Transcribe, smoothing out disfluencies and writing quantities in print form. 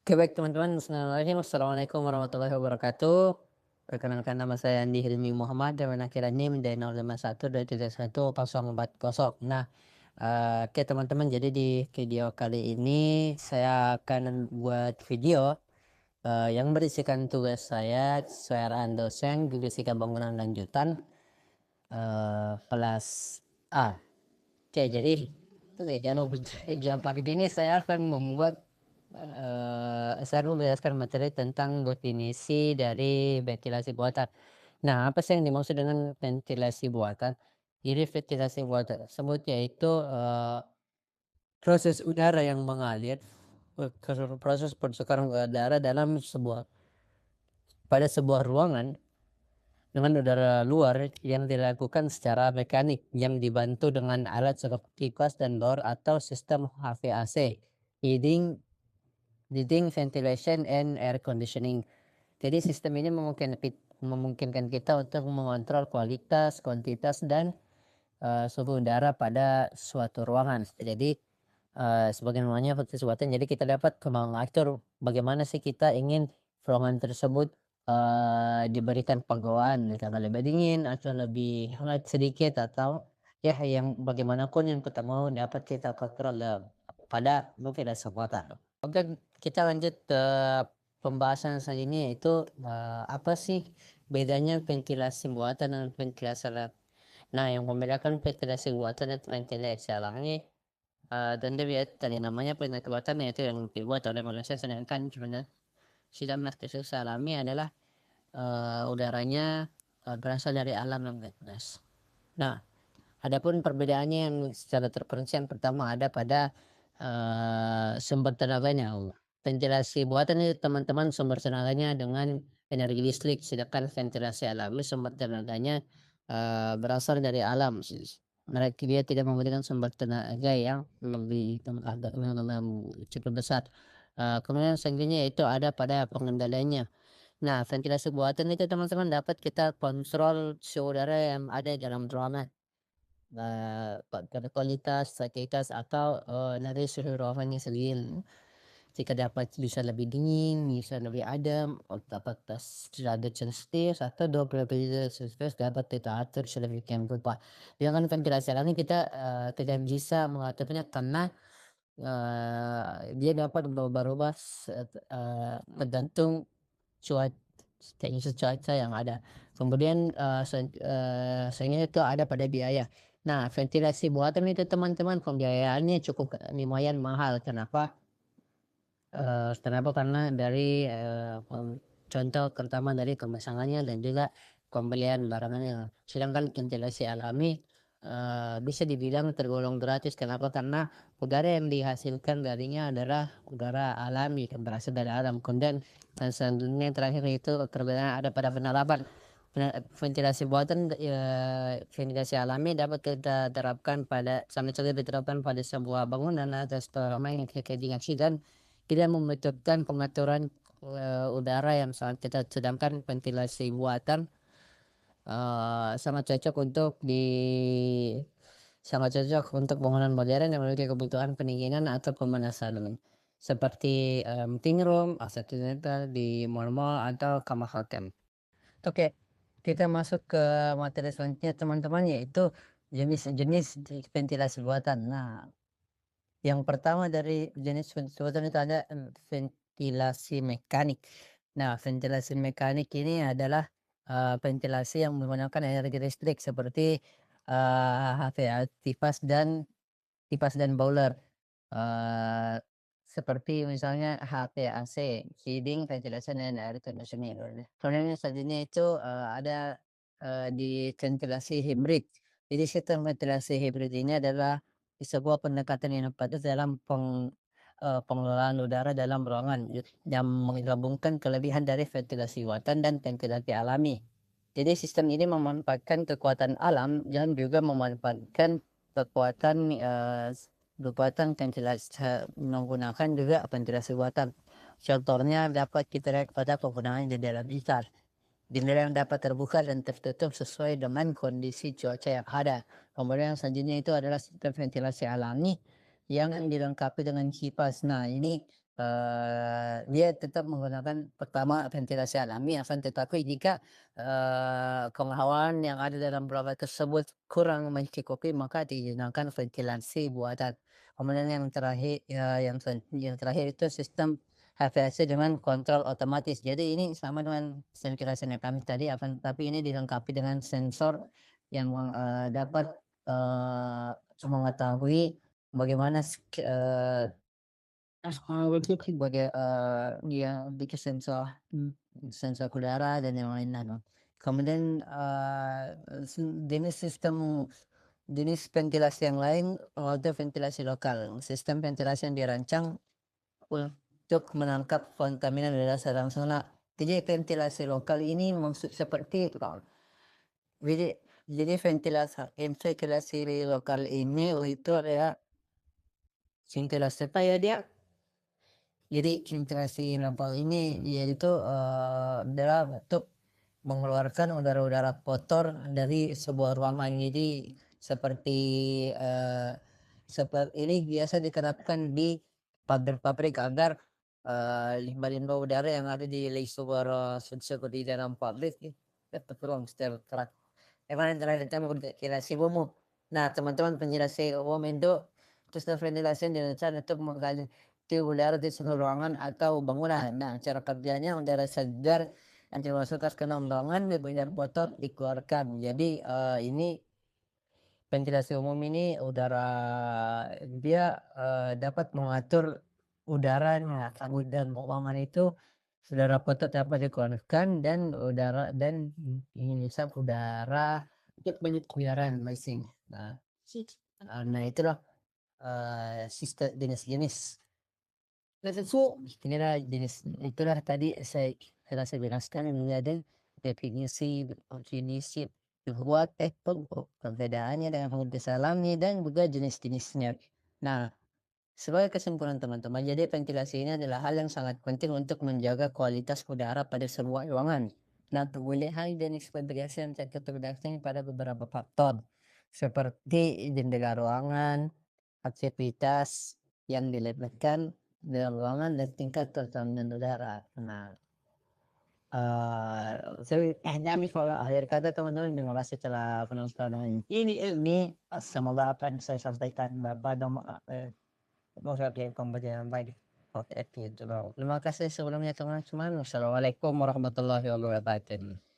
Oke baik teman-teman, bismillahirrahmanirrahim. Assalamualaikum warahmatullahi wabarakatuh. Perkenalkan nama saya Andi Hilmi Muhammad dengan akhiran NIM D051231040. Nah, oke teman-teman, jadi di video kali ini saya akan buat video yang berisikan tugas saya sesuai arahan dosen di Fisika Bangunan Lanjutan kelas A. Oke, jadi jam pagi ini saya akan membuat saya mau menjelaskan materi tentang definisi dari ventilasi buatan. Nah, apa sih yang dimaksud dengan ventilasi buatan? Jadi ventilasi buatan tersebut yaitu proses udara yang mengalir, proses pertukaran udara pada sebuah ruangan dengan udara luar yang dilakukan secara mekanik yang dibantu dengan alat seperti kipas dan bor atau sistem HVAC, heating, ventilation and air conditioning. Jadi sistem ini memungkinkan kita untuk mengontrol kualitas, kuantitas, dan suhu udara pada suatu ruangan. Jadi sebagai namanya sesuatu, jadi kita dapat mengatur bagaimana sih kita ingin ruangan tersebut diberikan penggawaan, misalnya lebih dingin atau lebih hangat sedikit, atau ya yang bagaimanapun yang kita mau dapat kita kontrol pada ventilasi buatan. Oke, kita lanjut ke pembahasan selanjutnya, yaitu apa sih bedanya ventilasi buatan dan ventilasi alami. Nah, yang membedakan ventilasi buatan dan ventilasi alami tentu ya tadi namanya ventilasi buatan yaitu yang dibuat oleh manusia, sedangkan ventilasi alami adalah udaranya berasal dari alam yang bebas. Nah, adapun perbedaannya yang secara terperinci, yang pertama ada pada sumber tenaganya. Ventilasi buatan itu teman-teman sumber tenaganya dengan energi listrik, sedangkan ventilasi alami sumber tenaganya berasal dari alam. Mereka dia tidak membutuhkan sumber tenaga yang cukup besar. Kemudian selanjutnya itu ada pada pengendaliannya. Nah, ventilasi buatan itu teman-teman dapat kita kontrol suhu udara yang ada di dalam ruangan. Pada kualitas, kuantitas, atau dari suhu ruangannya sendiri. Jika dapat bisa lebih dingin, bisa lebih adem, dapat derajat celcius atau 20 derajat celcius dapat kita atur sedemikian rupa. Dengan ventilasi alami kita tidak bisa mengaturnya karena dia dapat berubah-ubah tergantung cuaca cuaca yang ada. Kemudian selanjutnya itu ada pada biaya. Nah, ventilasi buatan itu teman-teman pembiayaannya cukup lumayan mahal. Kenapa? Kenapa? Karena dari contoh pertama dari pemasangannya dan juga pembelian barangnya. Sedangkan ventilasi alami bisa dibilang tergolong gratis. Kenapa? Karena udara yang dihasilkan darinya adalah udara alami yang berasal dari alam. Kemudian selanjutnya yang terakhir itu perbedaan ada pada penerapan. Ventilasi buatan, ventilasi alami dapat kita terapkan pada sama saja diterapkan pada sebuah bangunan atau rumah yang diganti, dan tidak membutuhkan pengaturan udara yang sangat ketat. Sedangkan ventilasi buatan sangat cocok untuk bangunan modern yang memiliki kebutuhan pendinginan atau pemanasan seperti meeting room, AC center di mall-mall atau kamar hotel. Oke, kita masuk ke materi selanjutnya teman-teman, yaitu jenis-jenis ventilasi buatan. Nah, yang pertama dari jenis ventilasi buatan itu ada ventilasi mekanik. Nah, ventilasi mekanik ini adalah ventilasi yang menggunakan energi listrik seperti HVAC, kipas dan boiler. Eee, Seperti misalnya HVAC, heating, ventilation and air conditioning. Kemudian yang selanjutnya itu ada di ventilasi hibrid. Jadi sistem ventilasi hibrid ini adalah sebuah pendekatan yang inovatif dalam pengelolaan udara dalam ruangan yang menggabungkan kelebihan dari ventilasi buatan dan ventilasi alami. Jadi sistem ini memanfaatkan kekuatan alam dan juga memanfaatkan kekuatan ventilasi menggunakan juga ventilasi buatan. Contohnya dapat kita lihat pada penggunaan jendela besar. Jendela yang dapat terbuka dan tertutup sesuai dengan kondisi cuaca yang ada. Kemudian selanjutnya itu adalah sistem ventilasi alami yang dilengkapi dengan kipas. Nah, ini dia tetap menggunakan pertama ventilasi alami, akan tetapi jika penghawaan yang ada dalam ruangan tersebut kurang mencukupi maka digunakan ventilasi buatan. Kemudian yang terakhir itu sistem HVAC dengan kontrol otomatis. Jadi ini sama dengan ventilasi yang kami tadi, akan tapi ini dilengkapi dengan sensor yang dapat mengetahui bagaimana sebagai dia bikin sensor udara dan yang lain-lain, no. Kemudian jenis ventilasi yang lain itu ventilasi lokal. Sistem ventilasi yang dirancang untuk menangkap kontaminan udara secara langsung. Nah, jadi ventilasi lokal ini maksud seperti itu, Kak. Jadi ventilasi lokal ini itu adalah ventilasi apa ya dia? Jadi ventilasi lokal ini yaitu adalah bentuk mengeluarkan udara-udara kotor dari sebuah ruangan. Jadi seperti seperti ini biasa diterapkan di pabrik-pabrik agar limbah-limbah udara yang ada di sebuah seperti dalam pabrik terkurang secara keras. Emang terakhir kita ventilasi umum. Nah, teman-teman ventilasi umum itu sistem ventilasi yang dirancang untuk menggali udara di seluruh ruangan atau bangunan. Nah, cara kerjanya udara segar yang dimasukkan ke dalam ruangan dan kotor dikeluarkan. Jadi ini ventilasi umum ini dia dapat mengatur udaranya. Kemudian ruangan itu udara kotor dapat dikeluarkan dan ini bisa udara untuk penyegaran mesin. Nah itulah sistem jenis-jenis. Inilah jenis itulah tadi saya jelaskan yang ada definisi buat perbedaannya dengan ventilasi alami dan juga jenis-jenisnya. Nah, sebagai kesimpulan teman-teman, jadi ventilasi ini adalah hal yang sangat penting untuk menjaga kualitas udara pada sebuah ruangan. Nah, pemilihan jenis ventilasi yang tergantung pada beberapa faktor seperti jendela ruangan, aktivitas yang dilakukan dalam ruangan dan tingkat ketertarikan udara. Nah, kalau akhir kata teman-teman, terima kasih telah penonton ini. Semoga apa yang saya sampaikan Bapak pembelajaran baik. Oke, gitu. Terima kasih sebelumnya teman-teman. Wassalamualaikum warahmatullahi wabarakatuh.